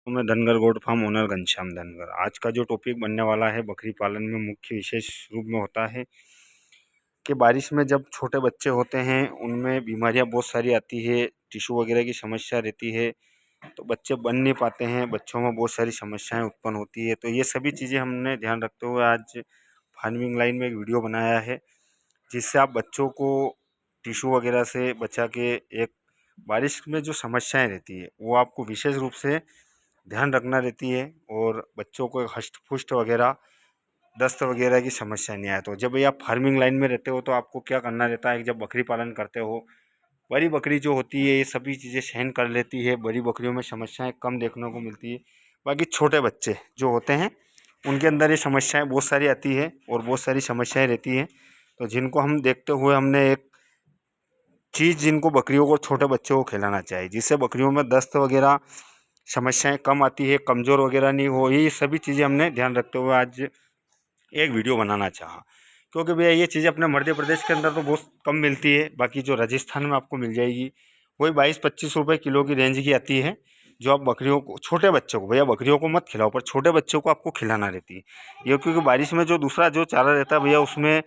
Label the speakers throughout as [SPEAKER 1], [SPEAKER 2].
[SPEAKER 1] तो मैं Dhangar goat farm owner Ghanshyam Dhangar. आज का जो टॉपिक बनने वाला है बकरी पालन में मुख्य विशेष रूप में होता है कि बारिश में जब छोटे बच्चे होते हैं उनमें बीमारियां बहुत सारी आती है, टिश्यू वगैरह की समस्या रहती है, तो बच्चे बन नहीं पाते हैं, बच्चों में बहुत सारी समस्याएं उत्पन्न होती है। तो ये सभी चीज़ें हमने ध्यान रखते हुए आज फार्मिंग लाइन में एक वीडियो बनाया है, जिससे आप बच्चों को टिश्यू वगैरह से बचा के एक बारिश में जो समस्याएं रहती है वो आपको विशेष रूप से ध्यान रखना रहती है, और बच्चों को हष्ट पुष्ट वगैरह दस्त वगैरह की समस्या नहीं आए। तो जब ये आप फार्मिंग लाइन में रहते हो तो आपको क्या करना रहता है कि जब बकरी पालन करते हो, बड़ी बकरी जो होती है ये सभी चीज़ें सहन कर लेती है, बड़ी बकरियों में समस्याएं कम देखने को मिलती है। बाकी छोटे बच्चे जो होते हैं उनके अंदर ये समस्याएं बहुत सारी आती है और बहुत सारी समस्याएं रहती हैं। तो जिनको हम देखते हुए हमने एक चीज़, जिनको बकरियों को छोटे बच्चों को खिलाना चाहिए जिससे बकरियों में दस्त वगैरह समस्याएं कम आती है, कमज़ोर वगैरह नहीं हो, ये सभी चीज़ें हमने ध्यान रखते हुए आज एक वीडियो बनाना चाहा। क्योंकि भैया ये चीज़ें अपने मध्य प्रदेश के अंदर तो बहुत कम मिलती है, बाकी जो राजस्थान में आपको मिल जाएगी वही 22-25 रुपये किलो की रेंज की आती है। जो आप बकरियों को, छोटे बच्चों को, भैया बकरियों को मत खिलाओ पर छोटे बच्चों को आपको खिलाना रहती है ये, क्योंकि बारिश में जो दूसरा जो चारा रहता है भैया उसमें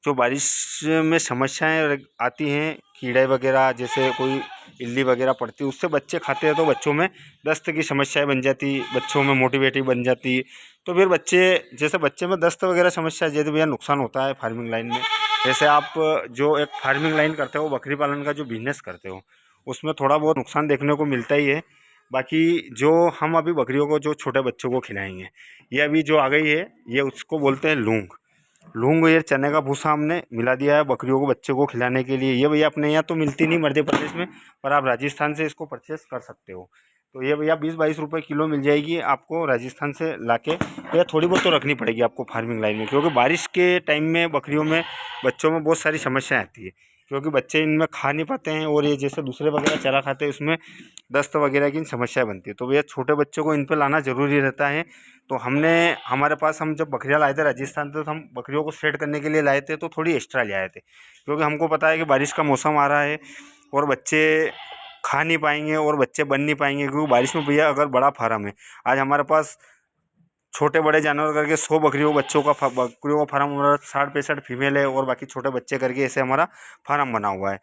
[SPEAKER 1] जो बारिश में समस्याएं आती हैं, कीड़े वगैरह जैसे कोई इल्ली वगैरह पड़ती है उससे बच्चे खाते हैं तो बच्चों में दस्त की समस्याएं बन जाती, बच्चों में मोटिवेटिव बन जाती। तो फिर बच्चे, जैसे बच्चे में दस्त वगैरह समस्या जैसे भैया नुकसान होता है फार्मिंग लाइन में। जैसे आप जो एक फार्मिंग लाइन करते हो, बकरी पालन का जो बिजनेस करते हो, उसमें थोड़ा बहुत नुकसान देखने को मिलता ही है। बाकी जो हम अभी बकरियों को, जो छोटे बच्चों को खिलाएंगे, ये अभी जो आ गई है ये उसको बोलते हैं लूंग। लूंग ये चने का भूसा हमने मिला दिया है बकरियों को बच्चे को खिलाने के लिए। ये भैया अपने यहाँ तो मिलती नहीं मध्य प्रदेश में, पर आप राजस्थान से इसको परचेस कर सकते हो। तो ये भैया 20-22 रुपये किलो मिल जाएगी आपको राजस्थान से लाके। भैया थोड़ी बहुत तो रखनी पड़ेगी आपको फार्मिंग लाइन में, क्योंकि बारिश के टाइम में बकरियों में, बच्चों में बहुत सारी समस्याएं आती है, क्योंकि बच्चे इनमें खा नहीं पाते हैं और ये जैसे दूसरे वगैरह चारा खाते हैं उसमें दस्त वगैरह की समस्याएं बनती है। तो भैया छोटे बच्चों को इन पर लाना ज़रूरी रहता है। तो हमने, हमारे पास, हम जब बकरियां लाए थे राजस्थान से तो हम बकरियों को सेट करने के लिए लाए थे तो थोड़ी एक्स्ट्रा ले आए थे, क्योंकि हमको पता है कि बारिश का मौसम आ रहा है और बच्चे खा नहीं पाएंगे और बच्चे बन नहीं पाएंगे, क्योंकि बारिश में भैया अगर बड़ा फार्म है, आज हमारे पास छोटे बड़े जानवर करके 100 बकरियों बच्चों का बकरियों का फार्म, हमारा 60-65 फीमेल है और बाकी छोटे बच्चे करके ऐसे हमारा फार्म बना हुआ है।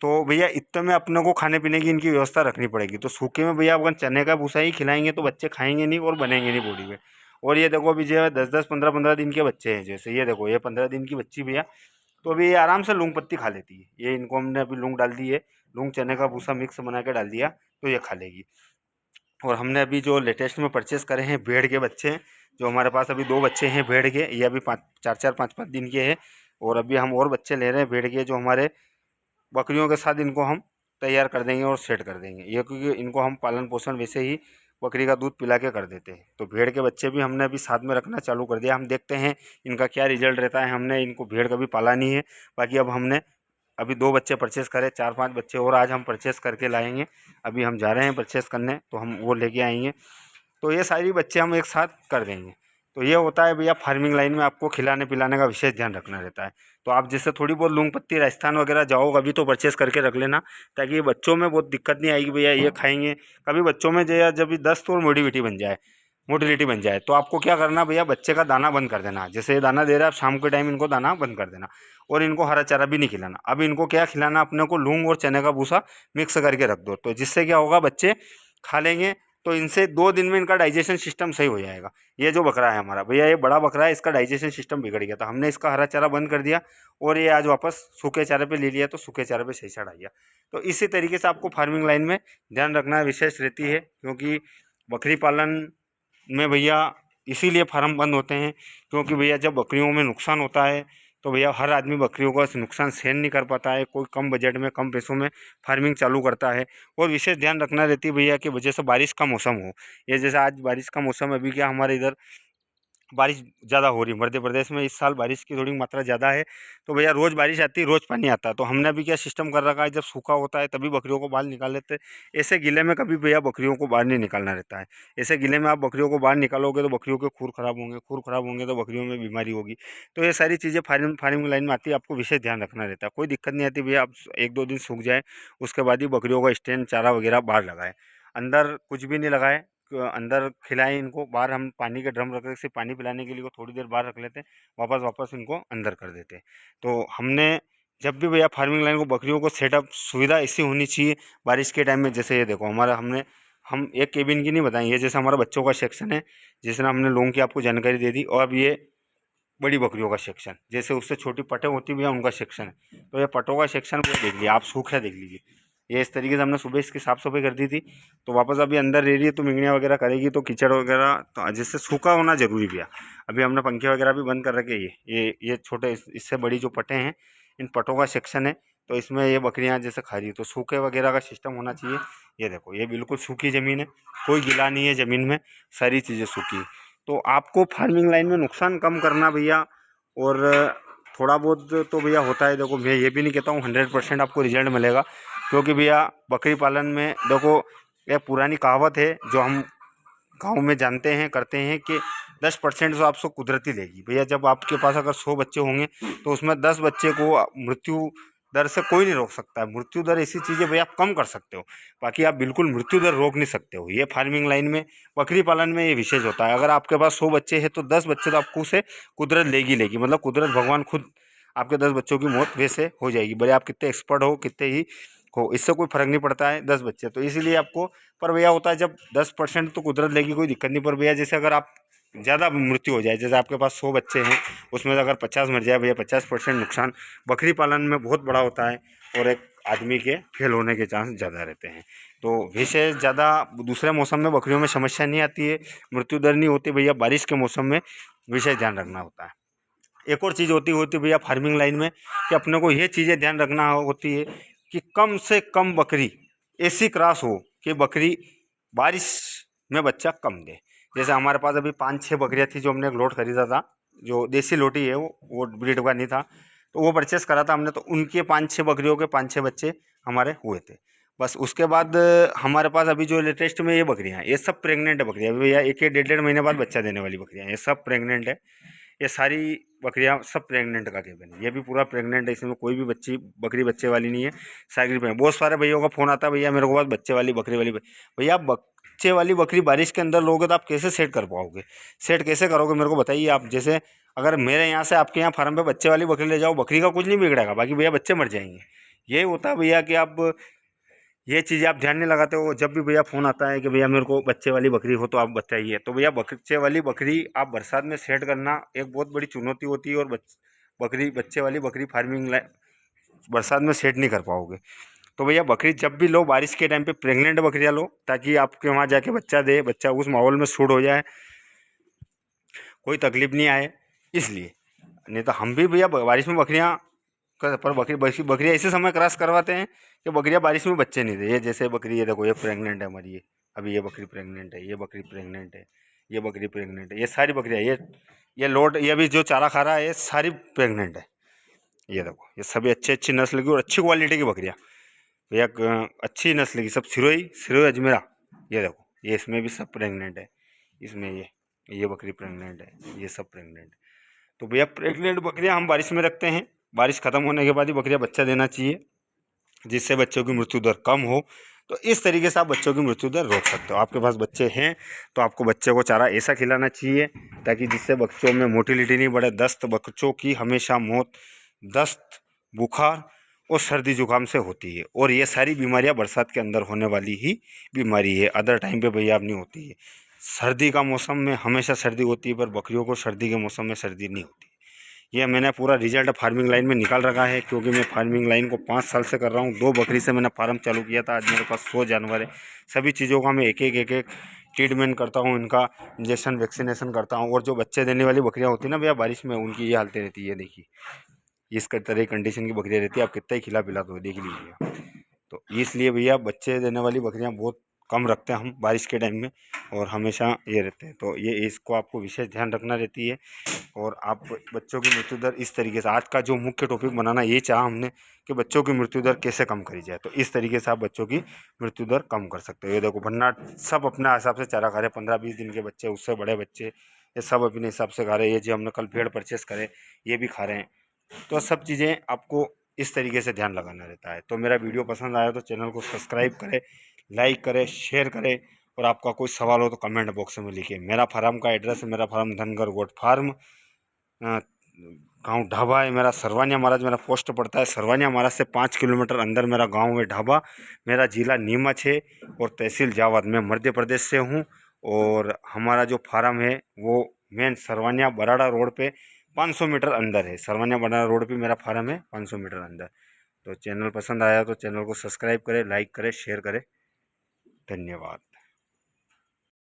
[SPEAKER 1] तो भैया इतने में अपने को खाने पीने की इनकी व्यवस्था रखनी पड़ेगी। तो सूखे में भैया अगर चने का भूसा ही खिलाएंगे तो बच्चे खाएंगे नहीं और बनेंगे नहीं बॉडी में। और ये देखो अभी जो है 10-10 15-15 दिन के बच्चे हैं, जैसे ये देखो ये 15 दिन की बच्ची भैया, तो अभी ये आराम से लूंग पत्ती खा लेती है। ये इनको हमने अभी लूंग डाल दी है, लूंग चने का भूसा मिक्स बना के डाल दिया तो ये खा लेगी। और हमने अभी जो लेटेस्ट में परचेस करे हैं भेड़ के बच्चे, जो हमारे पास अभी 2 बच्चे हैं भेड़ के, ये अभी 5-4 5-5 दिन के हैं। और अभी हम और बच्चे ले रहे हैं भेड़ के, जो हमारे बकरियों के साथ इनको हम तैयार कर देंगे और सेट कर देंगे ये, क्योंकि इनको हम पालन पोषण वैसे ही बकरी का दूध पिला के कर देते हैं। तो भेड़ के बच्चे भी हमने अभी साथ में रखना चालू कर दिया। हम देखते हैं इनका क्या रिजल्ट रहता है। हमने इनको भेड़ कभी पाला नहीं है, बाकी अब हमने अभी 2 बच्चे परचेस करे, 4-5 बच्चे और आज हम परचेस करके लाएंगे। अभी हम जा रहे हैं परचेस करने तो हम वो लेके आएंगे। तो ये सारी बच्चे हम एक साथ कर देंगे। तो ये होता है भैया फार्मिंग लाइन में आपको खिलाने पिलाने का विशेष ध्यान रखना रहता है। तो आप जैसे थोड़ी बहुत लूंग पत्ती राजस्थान वगैरह जाओ अभी तो परचेस करके रख लेना, ताकि ये बच्चों में बहुत दिक्कत नहीं आएगी भैया ये खाएंगे। कभी बच्चों में जो जब भी दस्त और मोटिलिटी बन जाए तो आपको क्या करना भैया, बच्चे का दाना बंद कर देना। जैसे ये दाना दे रहा है, आप शाम के टाइम इनको दाना बंद कर देना और इनको हरा चारा भी नहीं खिलाना। अब इनको क्या खिलाना, अपने को लूंग और चने का भूसा मिक्स करके रख दो, तो जिससे क्या होगा बच्चे खा लेंगे। तो इनसे 2 दिन में इनका डाइजेशन सिस्टम सही हो जाएगा। ये जो बकरा है हमारा भैया, ये बड़ा बकरा है, इसका डाइजेशन सिस्टम बिगड़ गया था, हमने इसका हरा चारा बंद कर दिया और ये आज वापस सूखे चारे पे ले लिया, तो सूखे चारे पे सही चढ़ आ गया। तो इसी तरीके से आपको फार्मिंग लाइन में ध्यान रखना विशेष रहती है, क्योंकि बकरी पालन में भैया इसीलिए फार्म बंद होते हैं, क्योंकि भैया जब बकरियों में नुकसान होता है तो भैया हर आदमी बकरियों का नुकसान सहन नहीं कर पाता है। कोई कम बजट में कम पैसों में फार्मिंग चालू करता है। और विशेष ध्यान रखना रहती है भैया कि वजह से बारिश का मौसम हो, ये जैसे आज बारिश का मौसम है, अभी क्या हमारे इधर बारिश ज़्यादा हो रही है। मध्य प्रदेश में इस साल बारिश की थोड़ी मात्रा ज़्यादा है, तो भैया रोज़ बारिश आती है, रोज़ पानी आता है। तो हमने अभी क्या सिस्टम कर रखा है, जब सूखा होता है तभी बकरियों को बाहर निकाल लेते हैं। ऐसे गीले में कभी भैया बकरियों को बाहर नहीं निकालना रहता है। ऐसे गीले में आप बकरियों को बाहर निकालोगे तो बकरियों के खूर खराब होंगे, खूर खराब होंगे तो बकरियों में बीमारी होगी। तो ये सारी चीज़ें फार्मिंग लाइन में आती है, आपको विशेष ध्यान रखना रहता है। कोई दिक्कत नहीं आती भैया, आप 1-2 दिन सूख जाए उसके बाद ही बकरियों का स्टैंड चारा वगैरह बाहर लगाए, अंदर कुछ भी नहीं लगाए। अंदर खिलाएं इनको, बाहर हम पानी के ड्रम रख रहे, सिर्फ पानी पिलाने के लिए को थोड़ी देर बाहर रख लेते हैं, वापस इनको अंदर कर देते हैं। तो हमने जब भी भैया फार्मिंग लाइन को बकरियों को सेटअप सुविधा ऐसी होनी चाहिए बारिश के टाइम में। जैसे ये देखो हमारा हम एक केबिन की नहीं बताएं, ये जैसे हमारा बच्चों का सेक्शन है, जिस तरह हमने लोगों की आपको जानकारी दे दी, और अब ये बड़ी बकरियों का सेक्शन, जैसे उससे छोटी पटें होती भैया उनका सेक्शन है। तो ये पटों का सेक्शन भैया देख लीजिए आप, सूखा देख लीजिए, ये इस तरीके से हमने सुबह इसकी साफ़ सफाई कर दी थी। तो वापस अभी अंदर रह रही है, तो मिंगनियाँ वगैरह करेगी तो कीचड़ वगैरह, तो जिससे सूखा होना जरूरी भैया। अभी हमने पंखे वगैरह भी बंद कर रखे, ये छोटे इससे बड़ी जो पटें हैं, इन पटों का सेक्शन है, तो इसमें ये बकरियाँ जैसे खा रही है, तो सूखे वगैरह का सिस्टम होना चाहिए। ये देखो ये बिल्कुल सूखी ज़मीन है, कोई गिला नहीं है ज़मीन में, सारी चीज़ें सूखी। तो आपको फार्मिंग लाइन में नुकसान कम करना भैया, और थोड़ा बहुत तो भैया होता है। देखो मैं ये भी नहीं कहता हूँ 100% आपको रिजल्ट मिलेगा, क्योंकि भैया बकरी पालन में देखो एक पुरानी कहावत है जो हम गाँव में जानते हैं करते हैं, कि 10% तो आपको कुदरती देगी भैया। जब आपके पास अगर 100 बच्चे होंगे तो उसमें 10 बच्चे को मृत्यु दर से कोई नहीं रोक सकता है। मृत्यु दर ऐसी चीज़ है भैया, आप कम कर सकते हो, बाकी आप बिल्कुल मृत्यु दर रोक नहीं सकते हो। ये फार्मिंग लाइन में, बकरी पालन में ये विशेष होता है। अगर आपके पास 100 बच्चे हैं तो 10 बच्चे तो आपको से कुदरत लेगी, मतलब कुदरत भगवान खुद आपके 10 बच्चों की मौत वैसे हो जाएगी, भले आप कितने एक्सपर्ट हो कितने ही हो, इससे कोई फर्क नहीं पड़ता है 10 बच्चे तो। इसीलिए आपको, पर भैया होता है जब 10% तो कुदरत लेगी, कोई दिक्कत नहीं। पर भैया जैसे अगर आप ज़्यादा मृत्यु हो जाए, जैसे आपके पास 100 बच्चे हैं उसमें से अगर 50 मर जाए भैया, 50% नुकसान बकरी पालन में बहुत बड़ा होता है, और एक आदमी के फेल होने के चांस ज़्यादा रहते हैं। तो वैसे ज़्यादा दूसरे मौसम में बकरियों में समस्या नहीं आती है, मृत्यु दर नहीं होती भैया, बारिश के मौसम में विशेष ध्यान रखना होता है। एक और चीज़ होती भैया फार्मिंग लाइन में, कि अपने को ये चीज़ें ध्यान रखना होती है कि कम से कम बकरी ऐसी क्रॉस हो कि बकरी बारिश में बच्चा कम दे। जैसे हमारे पास अभी 5-6 बकरियां थी जो हमने एक लोट खरीदा था, जो देसी लोटी है वो ब्रीड का नहीं था, तो वो परचेस करा था हमने। तो उनके 5-6 बकरियों के 5-6 बच्चे हमारे हुए थे। बस उसके बाद हमारे पास अभी जो लेटेस्ट में ये बकरियां हैं, ये सब प्रेग्नेंट है बकरियां भैया, एक 1.5 महीने बाद बच्चा देने वाली बकरियां, ये सब प्रेग्नेंट है। ये सारी बकरियां सब प्रेग्नेंट का केबल है, ये भी पूरा प्रेग्नेंट है, इसमें कोई भी बकरी बच्चे वाली नहीं है। साइकिल पे बहुत सारे भैया का फ़ोन आता है, भैया मेरे को पास बच्चे वाली बकरी वाली भैया बच्चे वाली बकरी बारिश के अंदर लोगे तो आप कैसे सेट कर पाओगे? सेट कैसे करोगे मेरे को बताइए आप। जैसे अगर मेरे यहाँ से आपके यहाँ फार्म पे बच्चे वाली बकरी ले जाओ, बकरी का कुछ नहीं बिगड़ेगा, बाकी भैया बच्चे मर जाएंगे। ये होता है भैया कि आप ये चीज़ें आप ध्यान नहीं लगाते हो। जब भी भैया फ़ोन आता है कि भैया मेरे को बच्चे वाली बकरी हो तो आप बताइए, तो भैया बच्चे वाली बकरी आप बरसात में सेट करना एक बहुत बड़ी चुनौती होती है, और बच्चे वाली बकरी फार्मिंग बरसात में सेट नहीं कर पाओगे। तो भैया बकरी जब भी लो बारिश के टाइम पे प्रेग्नेंट बकरियाँ लो, ताकि आपके वहाँ जाके बच्चा दे, बच्चा उस माहौल में सूट हो जाए, कोई तकलीफ नहीं आए इसलिए। नहीं तो हम भी भैया बारिश में बकरियाँ पर बकरियाँ ऐसे समय क्रॉस करवाते हैं कि बकरियाँ बारिश में बच्चे नहीं दे। ये जैसे बकरी, ये देखो ये प्रेग्नेंट है हमारी, ये अभी ये बकरी प्रेग्नेंट है, ये बकरी प्रेग्नेंट है, ये बकरी प्रेग्नेंट है, ये सारी बकरियाँ, ये लोड, ये अभी जो चारा खा रहा है ये सारी प्रेग्नेंट है। ये देखो ये सभी अच्छी अच्छी नस्ल की और अच्छी क्वालिटी की बकरियाँ भैया, अच्छी नस्ल की सब सिरोही सिरोही अजमेरा। ये देखो ये इसमें भी सब प्रेग्नेंट है, इसमें ये बकरी प्रेग्नेंट है, ये सब प्रेग्नेंट है। तो भैया प्रेग्नेंट बकरियां हम बारिश में रखते हैं, बारिश ख़त्म होने के बाद ही बकरियां बच्चा देना चाहिए, जिससे बच्चों की मृत्यु दर कम हो। तो इस तरीके से आप बच्चों की मृत्यु दर रोक सकते हो। आपके पास बच्चे हैं तो आपको बच्चे को चारा ऐसा खिलाना चाहिए ताकि जिससे बच्चों में मोटिलिटी नहीं बढ़े। दस्त बच्चों की हमेशा मौत दस्त, बुखार और सर्दी जुकाम से होती है, और ये सारी बीमारियां बरसात के अंदर होने वाली ही बीमारी है, अदर टाइम पे भैया अब नहीं होती है। सर्दी का मौसम में हमेशा सर्दी होती है, पर बकरियों को सर्दी के मौसम में सर्दी नहीं होती। ये मैंने पूरा रिजल्ट फार्मिंग लाइन में निकाल रखा है, क्योंकि मैं फार्मिंग लाइन को 5 साल से कर रहा हूँ। 2 बकरी से मैंने फार्म चालू किया था, आज मेरे पास 100 जानवर है। सभी चीज़ों का मैं एक एक ट्रीटमेंट करता हूँ, इनका इंजेक्शन वैक्सीनेशन करता हूँ। और जो बच्चे देने वाली बकरियाँ होती है ना भैया बारिश में, उनकी ये हालतें रहती है, देखिए इस तरह कंडीशन की बकरियाँ रहती है, आप कितना ही खिला पिला दो देख लीजिए। तो इसलिए भैया बच्चे देने वाली बकरियाँ बहुत कम रखते हैं हम बारिश के टाइम में, और हमेशा ये रहते हैं। तो ये इसको आपको विशेष ध्यान रखना रहती है। और आप बच्चों की मृत्यु दर इस तरीके से, आज का जो मुख्य टॉपिक बनाना ये चाहा हमने कि बच्चों की मृत्यु दर कैसे कम करी जाए, तो इस तरीके से आप बच्चों की मृत्यु दर कम कर सकते हो। ये देखो भन्ना सब अपने हिसाब से चारा खा रहे, 15-20 दिन के बच्चे, उससे बड़े बच्चे, ये सब अपने हिसाब से खा रहे हैं। ये जो हमने कल भेड़ परचेस करे ये भी खा रहे हैं। तो सब चीज़ें आपको इस तरीके से ध्यान लगाना रहता है। तो मेरा वीडियो पसंद आया तो चैनल को सब्सक्राइब करें, लाइक करें, शेयर करें, और आपका कोई सवाल हो तो कमेंट बॉक्स में लिखिए। मेरा फार्म का एड्रेस है, मेरा फार्म धनगर गोट फार्म, गांव ढाबा है मेरा, सरवानिया महाराज मेरा पोस्ट पड़ता है। सरवानिया महाराज से 5 किलोमीटर अंदर मेरा गांव है ढाबा। मेरा ज़िला नीमच है और तहसील जावद। मैं मध्य प्रदेश से हूँ और हमारा जो फार्म है वो मेन सरवानिया बराड़ा रोड पे 500 मीटर अंदर है। सरवानिया बराड़ा रोड पे मेरा फार्म है 500 मीटर अंदर। तो चैनल पसंद आया तो चैनल को सब्सक्राइब करें, लाइक करें, शेयर करें। धन्यवाद।